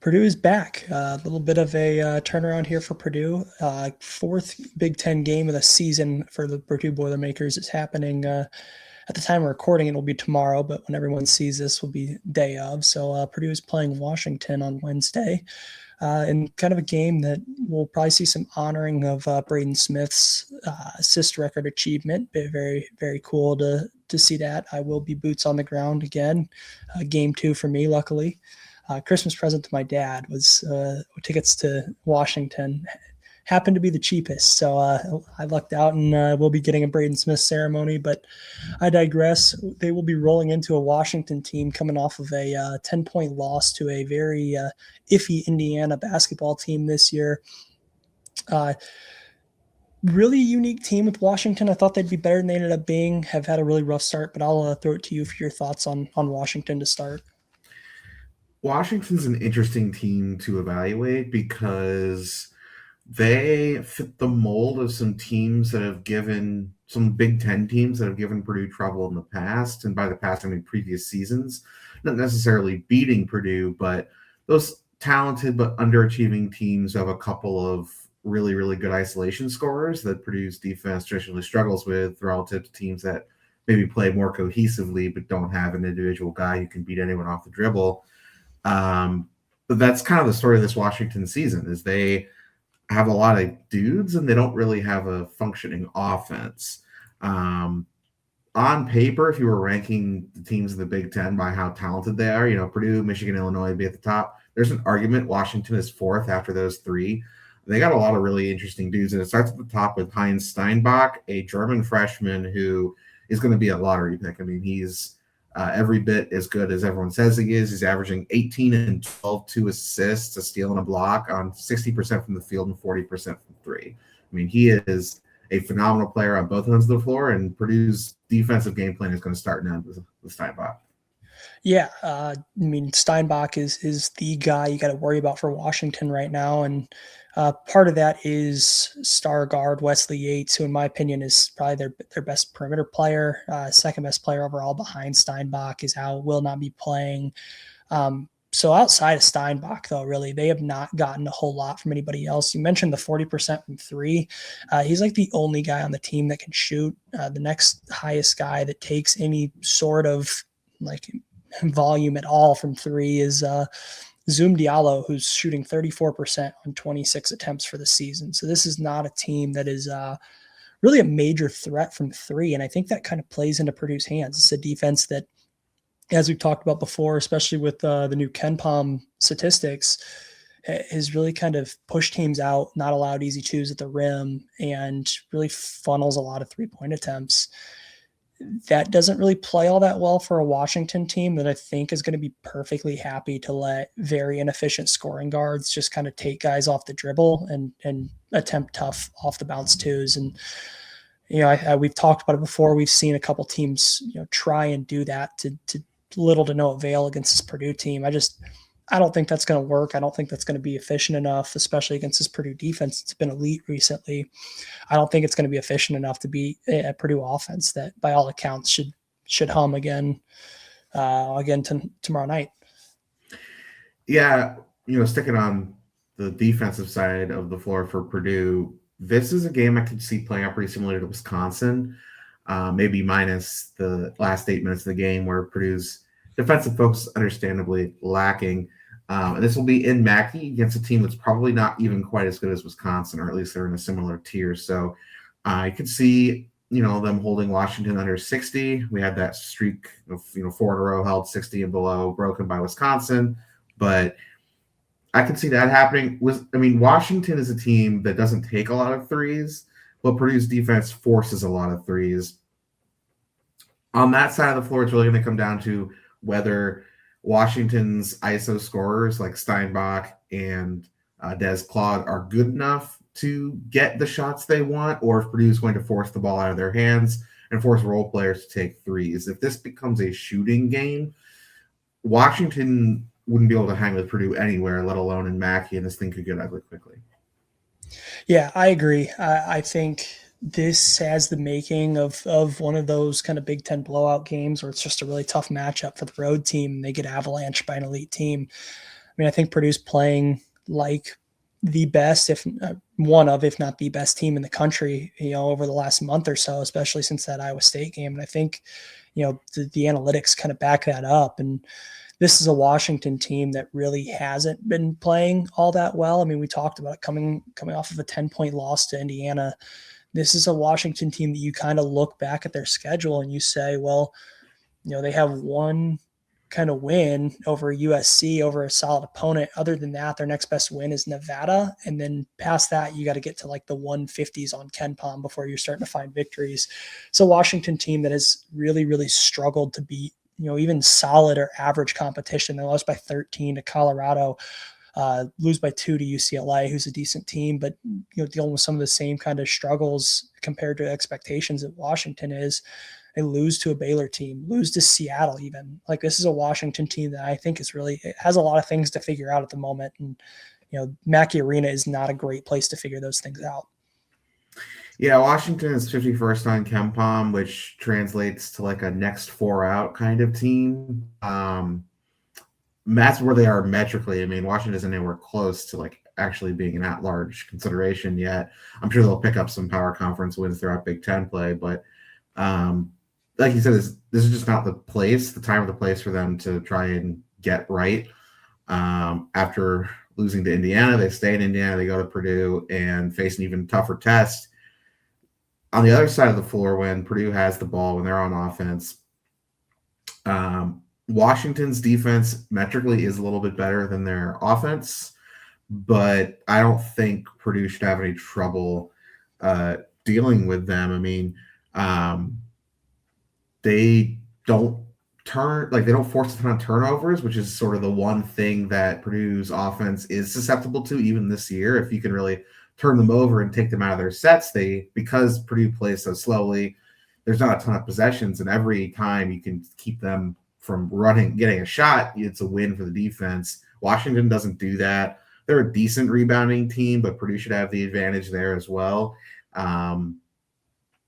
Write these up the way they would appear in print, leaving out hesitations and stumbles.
Purdue is back. A little bit of a turnaround here for Purdue. Fourth Big Ten game of the season for the Purdue Boilermakers is happening at the time of recording. It will be tomorrow, but when everyone sees this, will be day of. So Purdue is playing Washington on Wednesday, in kind of a game that we'll probably see some honoring of Braden Smith's assist record achievement. Very, very cool to see that. I will be boots on the ground again. Game 2 for me, luckily. Christmas present to my dad was tickets to Washington. Happened to be the cheapest, so I lucked out, and we'll be getting a Braden Smith ceremony. But I digress. They will be rolling into a Washington team coming off of a 10-point loss to a very iffy Indiana basketball team this year. Really unique team with Washington. I thought they'd be better than they ended up being. Have had a really rough start, but I'll throw it to you for your thoughts on Washington to start. Washington's an interesting team to evaluate because they fit the mold of some teams that have given some Big Ten teams that have given Purdue trouble in the past. And by the past, I mean previous seasons, not necessarily beating Purdue, but those talented but underachieving teams have a couple of really, really good isolation scorers that Purdue's defense traditionally struggles with relative to teams that maybe play more cohesively but don't have an individual guy who can beat anyone off the dribble. But that's kind of the story of this Washington season is they have a lot of dudes and they don't really have a functioning offense. On paper, if you were ranking the teams in the Big Ten by how talented they are, Purdue, Michigan, Illinois would be at the top. There's an argument Washington is fourth after those three. They got a lot of really interesting dudes, and it starts at the top with Heinz Steinbach, a German freshman who is going to be a lottery pick. I mean, he's every bit as good as everyone says he is. He's averaging 18 and 12, 2 assists, a steal and a block on 60% from the field and 40% from three. I mean, he is a phenomenal player on both ends of the floor, and Purdue's defensive game plan is going to start now with Steinbach. Yeah, I mean Steinbach is the guy you got to worry about for Washington right now, and part of that is star guard Wesley Yates, who in my opinion is probably their best perimeter player, second best player overall behind Steinbach is out, will not be playing. So outside of Steinbach, though, really, they have not gotten a whole lot from anybody else. You mentioned the 40% from three. He's like the only guy on the team that can shoot. The next highest guy that takes any sort of like volume at all from three is Zoom Diallo, who's shooting 34% on 26 attempts for the season. So this is not a team that is really a major threat from three. And I think that kind of plays into Purdue's hands. It's a defense that, as we've talked about before, especially with the new KenPom statistics, has really kind of pushed teams out, not allowed easy twos at the rim, and really funnels a lot of three-point attempts. That doesn't really play all that well for a Washington team that I think is going to be perfectly happy to let very inefficient scoring guards just kind of take guys off the dribble and attempt tough off the bounce twos. And, we've talked about it before. We've seen a couple teams, try and do that to little to no avail against this Purdue team. I don't think that's going to work. I don't think that's going to be efficient enough, especially against this Purdue defense. It's been elite recently. I don't think it's going to be efficient enough to beat a Purdue offense that, by all accounts, should hum again tomorrow night. Yeah, sticking on the defensive side of the floor for Purdue, this is a game I could see playing out pretty similar to Wisconsin, maybe minus the last 8 minutes of the game where Purdue's defensive focus understandably lacking. And this will be in Mackey against a team that's probably not even quite as good as Wisconsin, or at least they're in a similar tier. So I could see, them holding Washington under 60. We had that streak of, 4 in a row held 60 and below, broken by Wisconsin. But I could see that happening. Washington is a team that doesn't take a lot of threes, but Purdue's defense forces a lot of threes. On that side of the floor, it's really going to come down to whether Washington's ISO scorers like Steinbach and Des Claude are good enough to get the shots they want, or if Purdue is going to force the ball out of their hands and force role players to take threes. If this becomes a shooting game, Washington wouldn't be able to hang with Purdue anywhere, let alone in Mackey, and this thing could get ugly quickly. Yeah, I agree. I think this has the making of one of those kind of Big Ten blowout games where it's just a really tough matchup for the road team. They get avalanched by an elite team. mean, I think Purdue's playing like the best, if one of, if not the best team in the country, over the last month or so, especially since that Iowa State game. And I think, the analytics kind of back that up. And this is a Washington team that really hasn't been playing all that well. I mean, we talked about it coming off of a 10-point loss to Indiana. This is a Washington team that you kind of look back at their schedule and you say, well, they have one kind of win over USC, over a solid opponent. Other than that, their next best win is Nevada. And then past that, you got to get to like the 150s on KenPom before you're starting to find victories. It's a Washington team that has really, really struggled to beat, even solid or average competition. They lost by 13 to Colorado, lose by 2 to UCLA, who's a decent team, but dealing with some of the same kind of struggles compared to expectations that Washington is. They lose to a Baylor team, lose to Seattle even. Like, this is a Washington team that I think it has a lot of things to figure out at the moment. And, Mackey Arena is not a great place to figure those things out. Yeah, Washington is 51st on KenPom, which translates to like a next 4 out kind of team. That's where they are metrically. I mean, Washington isn't anywhere close to like actually being an at-large consideration yet. I'm sure they'll pick up some power conference wins throughout Big Ten play, but like you said, this is just not the time or the place for them to try and get right. After losing to Indiana, they stay in Indiana, they go to Purdue and face an even tougher test on the other side of the floor when Purdue has the ball, when they're on offense. Washington's defense metrically is a little bit better than their offense, but I don't think Purdue should have any trouble dealing with them. I mean, they don't force a ton of turnovers, which is sort of the one thing that Purdue's offense is susceptible to even this year. If you can really turn them over and take them out of their sets, because Purdue plays so slowly, there's not a ton of possessions, and every time you can keep them from getting a shot, it's a win for the defense. Washington doesn't do that. They're a decent rebounding team, but Purdue should have the advantage there as well.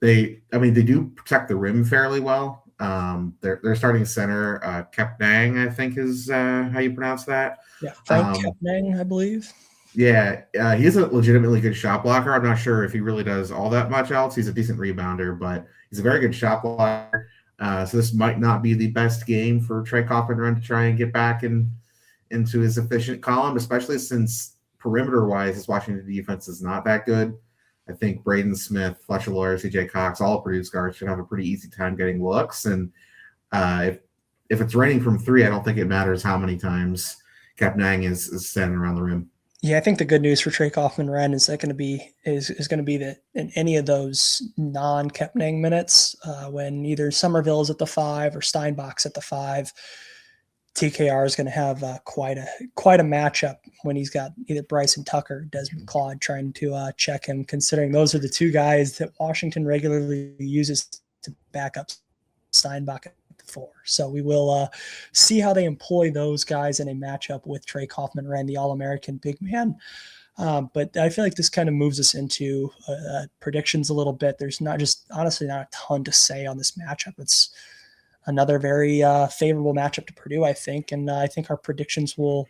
They do protect the rim fairly well. Their starting center, Kepnang, I think is how you pronounce that. Yeah, Frank Kepnang, I believe. Yeah, he's a legitimately good shot blocker. I'm not sure if he really does all that much else. He's a decent rebounder, but he's a very good shot blocker. So this might not be the best game for Trey Kaufman to try and get back into his efficient column, especially since perimeter-wise, his Washington defense is not that good. I think Braden Smith, Fletcher Lawyer, CJ Cox, all Purdue's guards should have a pretty easy time getting looks. And if it's raining from 3, I don't think it matters how many times Kepnang is standing around the rim. Yeah, I think the good news for Trey Kaufman-Renn is going to be that in any of those non-Kepnang minutes, when either Somerville is at the 5 or Steinbach's at the 5, TKR is going to have quite a matchup when he's got either Bryson Tucker or Desmond Claude trying to check him, considering those are the two guys that Washington regularly uses to back up Steinbach at the 4. So we will see how they employ those guys in a matchup with Trey Kaufman-Renn, the All-American big man. But I feel like this kind of moves us into predictions a little bit. There's honestly not a ton to say on this matchup. It's another very favorable matchup to Purdue, I think, and I think our predictions will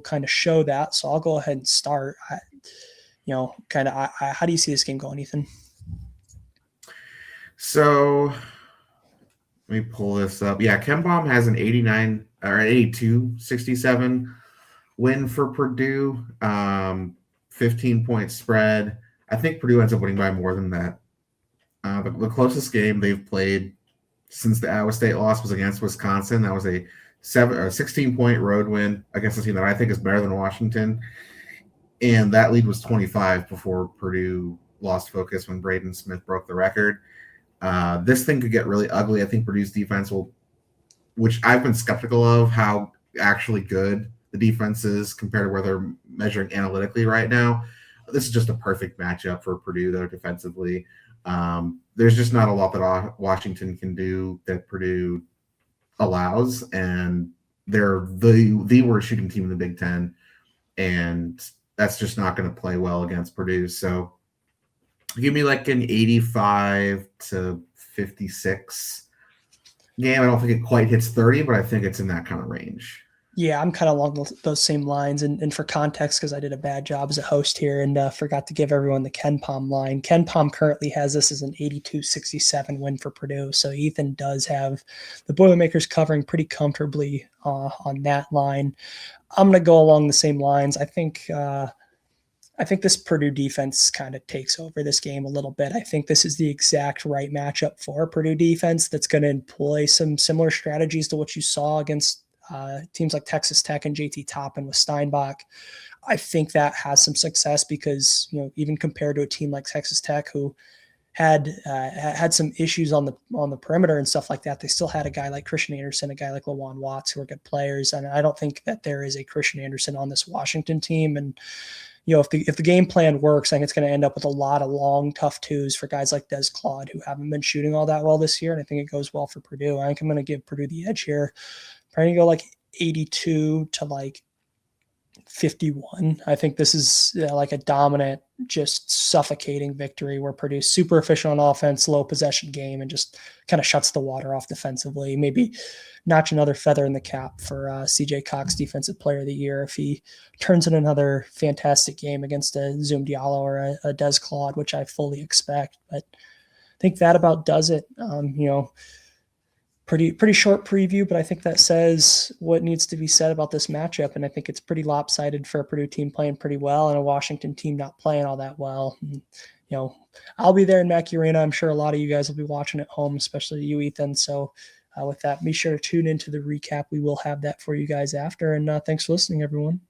kind of show that. So I'll go ahead and start. How do you see this game going, Ethan? So let me pull this up. Yeah, KenPom has an 82-67 win for Purdue. 15-point spread. I think Purdue ends up winning by more than that. The closest game they've played since the Iowa State loss was against Wisconsin. That was a 16-point road win against a team that I think is better than Washington. And that lead was 25 before Purdue lost focus when Braden Smith broke the record. This thing could get really ugly. I think Purdue's defense which I've been skeptical of how actually good the defense is compared to where they're measuring analytically right now. This is just a perfect matchup for Purdue, though, defensively. There's just not a lot that Washington can do that Purdue allows, and they're the worst shooting team in the Big Ten, and that's just not going to play well against Purdue. So give me like an 85-56 game. I don't think it quite hits 30, but I think it's in that kind of range. Yeah, I'm kind of along those same lines. And for context, because I did a bad job as a host here and forgot to give everyone the Ken Palm line. Ken Palm currently has this as an 82-67 win for Purdue. So Ethan does have the Boilermakers covering pretty comfortably on that line. I'm going to go along the same lines. I think this Purdue defense kind of takes over this game a little bit. I think this is the exact right matchup for Purdue defense that's going to employ some similar strategies to what you saw against teams like Texas Tech and JT Toppin with Steinbach. I think that has some success because, even compared to a team like Texas Tech, who had some issues on the perimeter and stuff like that, they still had a guy like Christian Anderson, a guy like Lawan Watts, who are good players. And I don't think that there is a Christian Anderson on this Washington team. And if the game plan works, I think it's going to end up with a lot of long, tough twos for guys like Des Claude, who haven't been shooting all that well this year. And I think it goes well for Purdue. I think I'm going to give Purdue the edge here. Probably going to go like 82 to like 51. I think this is like a dominant, just suffocating victory where Purdue's super efficient on offense, low possession game, and just kind of shuts the water off defensively. Maybe notch another feather in the cap for CJ Cox, Defensive Player of the Year, if he turns in another fantastic game against a Zoom Diallo or a Des Claude, which I fully expect. But I think that about does it. Pretty short preview, but I think that says what needs to be said about this matchup. And I think it's pretty lopsided for a Purdue team playing pretty well and a Washington team not playing all that well. And, I'll be there in Mackey Arena. I'm sure a lot of you guys will be watching at home, especially you, Ethan. So with that, be sure to tune into the recap. We will have that for you guys after. And thanks for listening, everyone.